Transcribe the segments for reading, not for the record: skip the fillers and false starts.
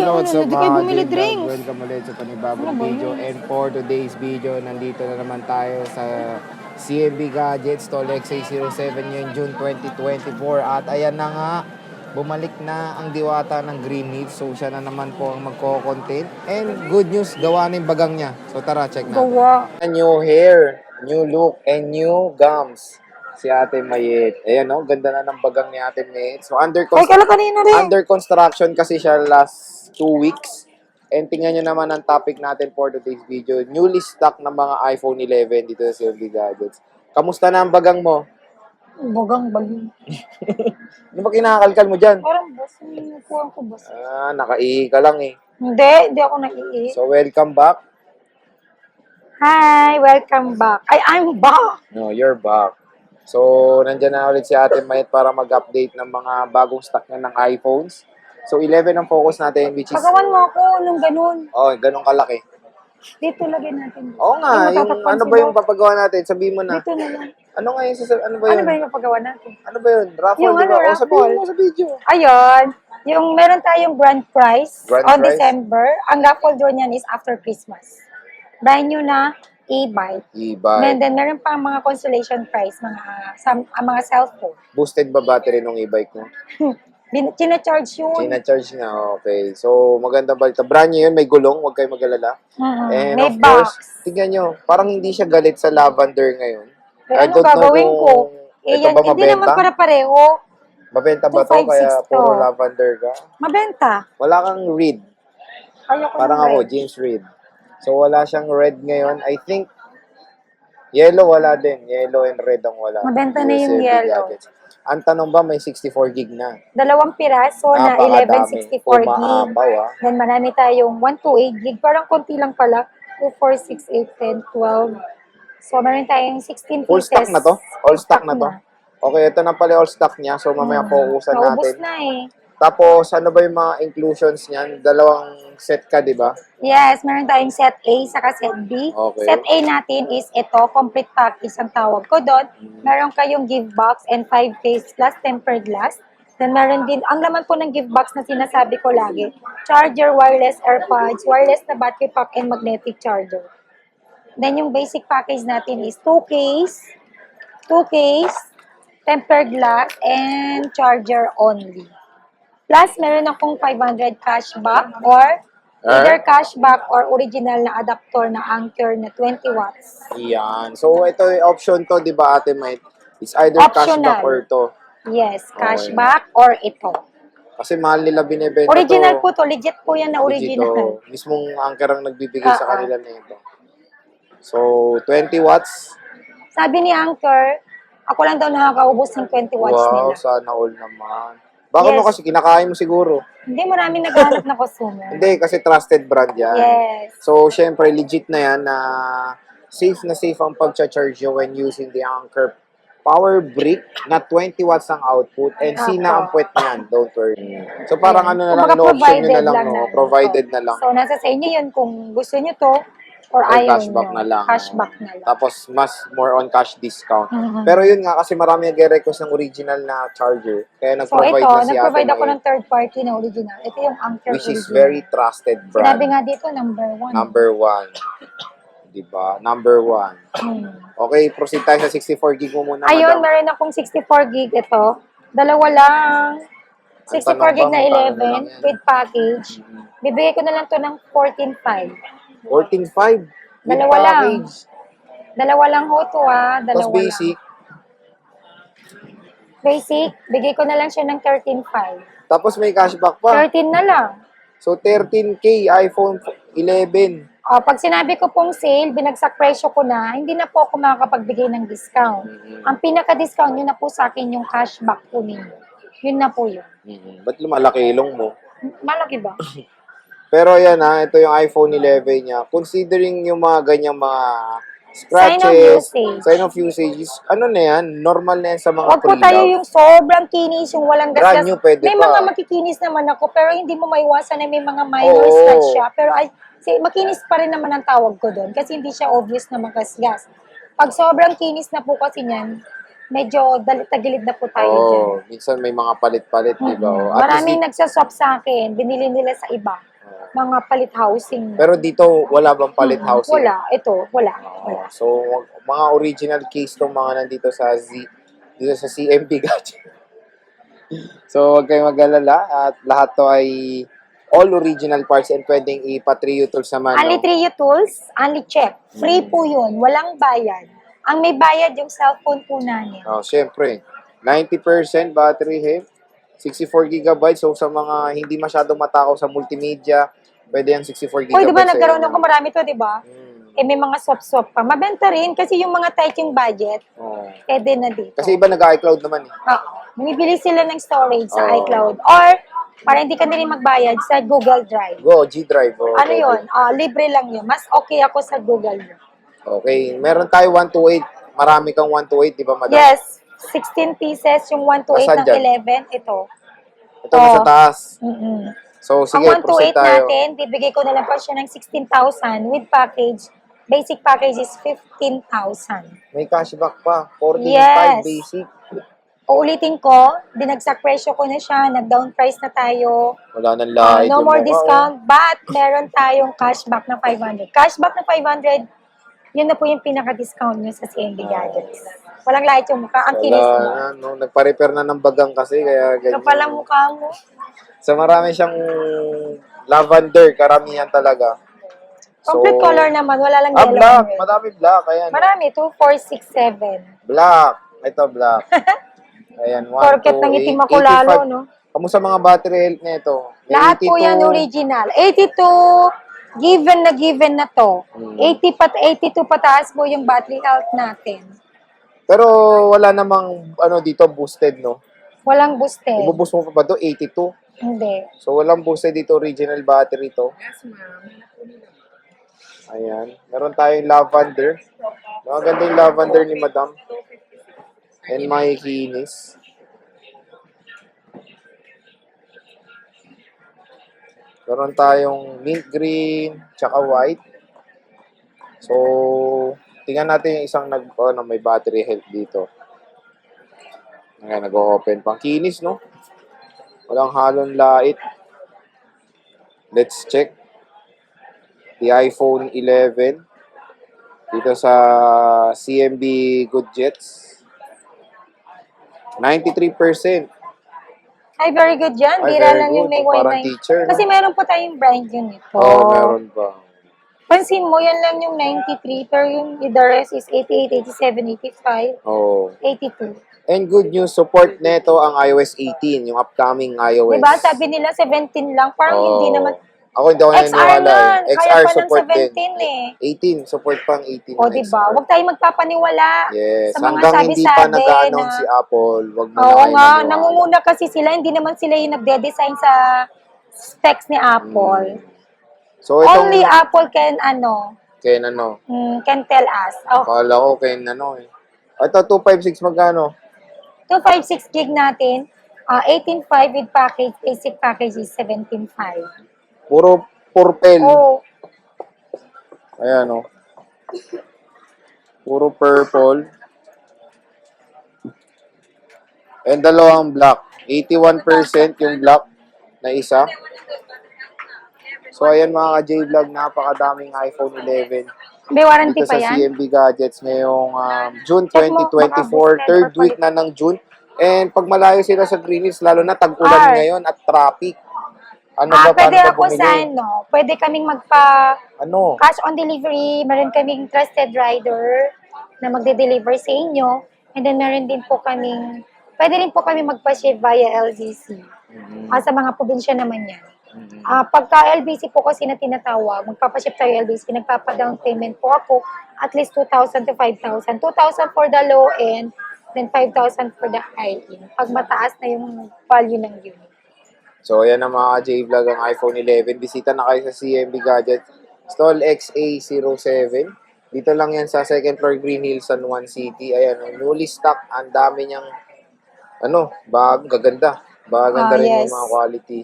Hello, what's up Hindi kayo mga bumili J-Vlog? drinks. Welcome ulit sa panibagong Ano ba video. yun? And for today's video, nandito na naman tayo sa CMB Gadgets, Tol XA07 ngayon June 2024. At ayan na nga, bumalik na ang diwata ng Green Hills. So siya na naman po ang magko-content. And good news, gawa na yung bagang niya. So tara, check natin. Gawa. New hair, new look, and new gums. Si Ate Mayet. Ayan o, ganda na ng bagang ni Ate Mayet. So Ay, kala kanina rin. under construction kasi siya last 2 weeks. And tingnan nyo naman ang topic natin for today's video. Newly stock ng mga iPhone 11 dito sa CMB Gadgets. Kamusta na ang bagang mo? Bagang bagi. Ano ba kinakalkal mo dyan? Parang boss, nakuha ko boss. Nakaihi ka lang eh. Hindi ako naiihi. So, welcome back. Hi, welcome back. Ay, I'm back. No, you're back. So, nandyan na ulit si Ate Mayet para mag-update ng mga bagong stock niya ng iPhones. So, 11 ang focus natin, which is... Pagawan mo ako nung ganun. Oh, ganun kalaki. Dito lagay natin. Oo nga, Ay, yung matatakpan ano ba sila. yung papagawa natin? Sabihin mo na. Dito na lang. Ano nga yung ano ba Ano yun? ba yung mapagawa natin? Ano ba yun? Raffle, Yung di ba? ano, O, sabihin raffle. mo sa video. Ayun. Yung meron tayong grand prize Grand on prize? December. Ang raffle draw niyan is after Christmas. Brand new na e-bike. E-bike. And then meron pa mga consolation prize, mga cellphone. Boosted ba battery ng e-bike mo? China-charge yun. China-charge na, okay. So, maganda balita. Brand new yun, may gulong, huwag kayo mag-alala. And May of box. course, tingnan nyo, parang hindi siya galit sa lavender ngayon. Pero I ano don't know gagawin kung ko? ito yan, ba hindi naman mabenta? para pareho. Mabenta ba to? 256 Kaya puro to. lavender ka? Mabenta. Wala kang red. Ayoko Parang ng ako, red. James Reed. So, wala siyang red ngayon. I think, yellow wala din. Yellow and red ang wala. Mabenta na yung USB yellow. gadgets. Ang tanong ba, may 64 gig na? 2 piraso na Napakadami. 1164 gig. Umaapaw, ah. Then marami tayong 128 gig. Parang konti lang pala. 2, 4, 6, 8, 10, 12. So, meron tayong 16 pieces. Full stock na to? All stock na to? Okay, ito na pala all stock niya. So, mamaya focusan Naubos natin. na eh. Tapos, ano ba yung mga inclusions niyan? Dalawang set ka, di ba? Yes, meron tayong set A saka set B. Okay. Set A natin is ito, complete package ang tawag ko doon. Meron kayong gift box and 5 case plus tempered glass. Then meron din, ang laman po ng gift box na sinasabi ko lagi, charger, wireless AirPods, wireless na battery pack, and magnetic charger. Then yung basic package natin is 2 case, tempered glass, and charger only. Plus, meron akong 500 cashback or either cashback or original na adapter na Anker na 20 watts. Yan. So, ito yung option to, di ba, Ate Mike? It's either Optional. cashback or to. Yes, cashback or ito. Kasi mahal nila binibenta Original to. po to, legit po yan na original. Legit, mismong Anker ang nagbibigay sa kanila na ito. So, 20 watts. Sabi ni Anker, ako lang daw nakakaubos ng 20 watts Wow, nila. sana all naman. Baka mo Yes. kasi kinakain mo siguro. Hindi, maraming naghahanap na consumer. Hindi, kasi trusted brand yan. Yes. So, syempre, legit na yan na safe ang pag-charge nyo when using the Anker power brick na 20 watts ang output and sina ang puwet niyan, don't worry. So, parang ano na lang, Kumbaga, no option nyo na provided lang, lang no? na. Provided na lang. So, nasa sa inyo yun kung gusto nyo to or Or ayaw cashback nyo. na lang. Cashback na lang. Tapos, mas more on cash discount. Mhm. Pero yun nga, kasi marami nag-request ng original na charger. Kaya So, nag-provide ito, na si Ate nag-provide ako May, ng third party na original. Ito yung Anker which is original. very trusted brand. Sinabi nga dito, number 1. Number 1. Diba? Number 1. Okay, proceed tayo sa 64 gig mo muna, Ayun, madam. meron akong 64 gig ito. Dalawa lang. 64 gig na Ang tanong ba, magkano na lang 11 yan? with package. Bibigay ko na lang to ng 14.5. 14.5. With Dalawa lang. package. Dalawa lang ho to Tapos Dalawa basic. lang. Basic, bigay ko na lang siya ng 13.5. Tapos may cashback pa. 13 na lang. So, 13K iPhone 11. Pag sinabi ko pong sale, binagsak presyo ko na, hindi na po ako makakapagbigay ng discount. Ang pinaka-discount nyo na po sa akin yung cashback po ninyo. Yun na po yun. Ba't lumalaki ilong mo? Malaki ba? Pero yan ito yung iPhone 11 niya. Considering yung mga ganyang mga scratches, sign of usage, ano na yan, normal na yan sa mga Huwag po tayo yung sobrang kinis, yung walang Brand gasgas. new, pwede May pa. mga makikinis naman ako, pero hindi mo maiwasan na may mga minor Oo. scratch siya. Pero makinis pa rin naman ang tawag ko doon kasi hindi siya obvious na magasgas. Pag sobrang kinis na po kasi niyan, medyo tagilid na po tayo dyan. Minsan may mga palit-palit, di ba? At least Maraming nagsaswap sa akin, binili nila sa iba. mga palit housing. Pero dito, wala bang palit housing? Wala, ito, wala. Wala. So, mga original case tong mga nandito sa dito sa CMB Gadget. So, huwag kayong mag-alala at lahat to ay all original parts and pwedeng ipa-trio tools naman, Only no? 3 tools, only check. Free po yun, walang bayad. Ang may bayad yung cellphone po namin. Oh, syempre, 90% battery health, 64 gigabytes. So, sa mga hindi masyadong matakaw sa multimedia, pwede yan 64 gigabytes. Uy, di ba sa nagkaroon inyo. ako marami to, di ba? Eh, may mga swap-swap pa. Mabenta rin kasi yung mga tight yung budget, Oh. pwede na dito. Kasi iba nag-iCloud naman eh. Bumibili sila ng storage sa Oo. iCloud. Or, para hindi ka na rin magbayad sa Google Drive. Go, G-Drive. Oh, Ano pwede. yun? Libre lang yun. Mas okay ako sa Google Drive. Okay, meron tayo 128. Marami kang 128, di ba, madam? Yes, 16 pieces yung 1 to 8 Nasaan ng dyan? 11. Ito. Ito na sa taas. Mm-mm. So, sige, Ang 1 to proceed 8 tayo. natin, bibigay ko na lang pa siya ng 16,000 with package. Basic package is 15,000. May cashback pa. 14.5 Yes. basic. Uulitin ko, dinagsak presyo ko na siya, nag-down price na tayo. Wala nang lahit No yung more mukha, discount, but meron tayong cashback na 500. Cashback na 500, yun na po yung pinaka-discount nyo sa CNB Gadgets. Walang lahit yung mukha, ang kinis Wala mo. na, no? Nagpa-repair na ng bagang kasi, kaya ganyan. Kapal ang mukha mo. So, marami siyang lavender, karamihan talaga. Complete color naman, wala lang yellow. Black. and red. Madami black. Ayan. Marami, 2, 4, 6, 7. Black. Ito, black. Ayan, 1, Porket 2, ng itim 8, ako lalo, no? Kamusta mga battery health nito? Lahat po yan original. 82, given na to. 82 pataas po yung battery health natin. Pero wala namang dito boosted, no? Walang boosted. Ibuboost mo pa ba ito? 82. Hindi. So, walang boosted dito. Original battery to. Yes, ma'am. Ayan. Meron tayong lavender. Maganda yung lavender ni madam. And makikinis. Meron tayong mint green, tsaka white. So, tingnan natin yung isang may battery health dito. Ayan, nag-open pang kinis, no? Walang halong lait. Let's check. The iPhone 11 dito sa CMB Gadgets. 93%. Ay, very good yan. Ay, Bira very lang yung good. may Parang Y9. teacher, no? Kasi meron po tayong brand yun ito. Meron pa. Pansin mo, yan lang yung 93. Pero yung the rest is 88, 87, 85, Oh. 82. And good news, support neto ang iOS 18, yung upcoming iOS. Diba? Sabi nila 17 lang. Parang hindi naman. Ako hindi ako XR naniniwala. na. Eh. Kaya XR pa ng support 17 din. eh. 18, support pang 18. O, ng diba? XR. Huwag tayong magpapaniwala. Yes. Sa mga Hanggang hindi pa sabi-sabi nag-announce na- si Apple, wag mo na Oo kayo nga, maniwala. nangunguna kasi sila. Hindi naman sila yung nagde-design sa specs ni Apple. So, itong... Only Apple can, can tell us. Oh, Akala ko kay eh. Ito, 256 magkano? 256 gig natin. 18.5 with package. Basic package is 17.5. Puro purple. Oh, Ayan, oh. Puro purple. And dalawang black. 81% yung black na isa. So, ayan mga ka-J-Vlog, napakadaming iPhone 11 may warranty dito pa sa yan? CMB Gadgets ngayong June Check mo, baka 2024, boosted third or week na ng June. And pag malayo sila sa Green Hills, lalo na tag-ulan ngayon at traffic. Ano ba, paano Pwede ba ako sa bumili? pwede kaming magpa Ano? cash on delivery. Meron kaming trusted rider na magde-deliver sa inyo. And then meron din po kaming, pwede rin po kami magpa-ship via LBC. Sa mga probinsya naman yan. Pagka LBC po kasi na tinatawag, magpapaship tayo LBC, nagpapa-down payment po ako, at least 2,000 to 5,000. 2,000 for the low end, then 5,000 for the high end. Pag mataas na yung value ng unit. So, ayan ang mga J-Vlog ang iPhone 11. Bisita na kayo sa CMB Gadget. Stall XA07. Dito lang yan sa second floor Green Hills, San Juan City. Ayan, newly stock. Ang dami niyang, gaganda. Gaganda rin Yes. yung mga quality.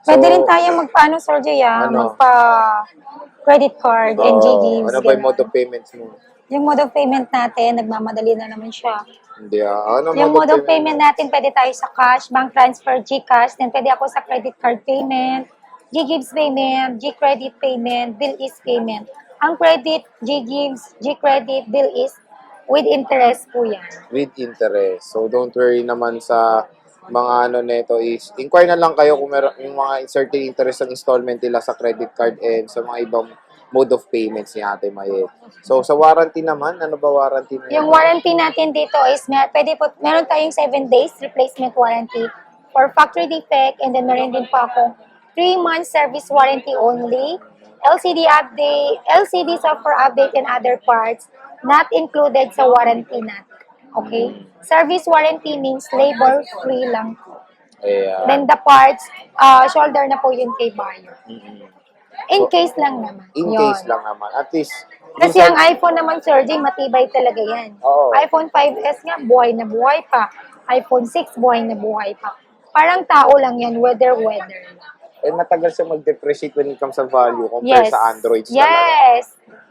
So, Pwede rin tayo Sir Jay, magpa-credit card and GGives. ano ba yung mode of payments mo? Yung mode of payment natin, nagmamadali na naman siya. Hindi Ano Yung mode of payment natin, pwede tayo sa cash, bank transfer, GCash, then pwede ako sa credit card payment, G-Gives payment, G-Credit payment, Bill is payment. Ang credit, G-Gives, G-Credit, Bill is with interest po yan. With interest. So, don't worry naman sa mga ano neto is, inquire na lang kayo kung meron yung mga certain interest ng installment nila sa credit card and sa mga ibang mode of payments ni Ate Mayet. So, sa warranty naman, ano ba warranty na Yung warranty natin dito is, meron tayong 7 days replacement warranty for factory defect, and then meron din pa ako 3 months service warranty only, LCD software update and other parts not included sa warranty natin. Okay? Service warranty means labor-free lang po. Ayan. Then the parts, shoulder na po yun kay buyer. Mm-mm. In case lang naman. In Yun. case lang naman. At least, Kasi minsan- ang iPhone naman, Sir Jay, matibay talaga yan. Oo. iPhone 5S nga, buhay na buhay pa. iPhone 6, buhay na buhay pa. Parang tao lang yan, weather. eh, matagal siya mag-depreciate when it comes sa value compare Yes. sa Androids talaga. Yes.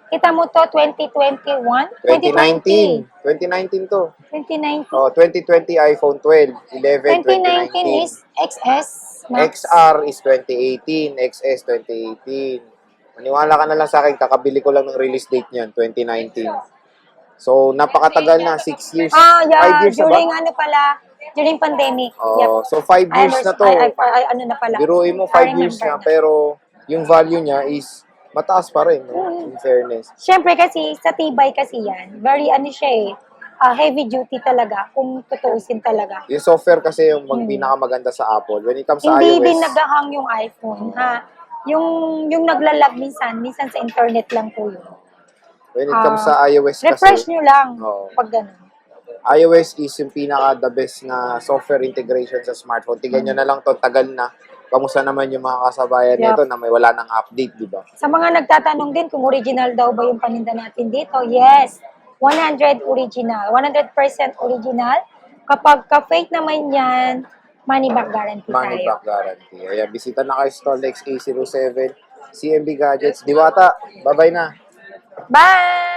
Kita mo to, 2021? 2019. 2019 to. 2019. Oh, 2020 iPhone 12, 11, 2019 is XS Max. XR is 2018, XS 2018. Maniwala ka na lang sa akin, kakabili ko lang ng release date niyan, 2019. So, napakatagal na, 6 years. 5 years na ba? During pandemic. Oh, so 5 years na to. Ano na pala. Biruin mo, 5 years na, pero yung value niya is mataas pa rin, no? In fairness. Siyempre kasi, sa tibay kasi yan, very ano siya heavy duty talaga, kung tutuusin talaga. Yung software kasi yung pinakamaganda sa Apple. When it comes sa Hindi iOS, din naghahang yung iPhone, ha? Yung naglalag minsan sa internet lang po yun. when it comes sa iOS Refresh kasi, nyo lang, Oo. pag ganun. iOS is yung the best na software integration sa smartphone. Tignan nyo na lang to, tagal na. Kamusta naman yung mga kasabayan Yup. nito na may wala ng update, di ba? Sa mga nagtatanong din kung original daw ba yung paninda natin dito, yes, 100% original. Kapag ka-fake naman yan, money back guarantee Money tayo. back guarantee. Kaya bisita na kayo sa Stolex A07, CMB Gadgets. Diwata, bye-bye na. Bye!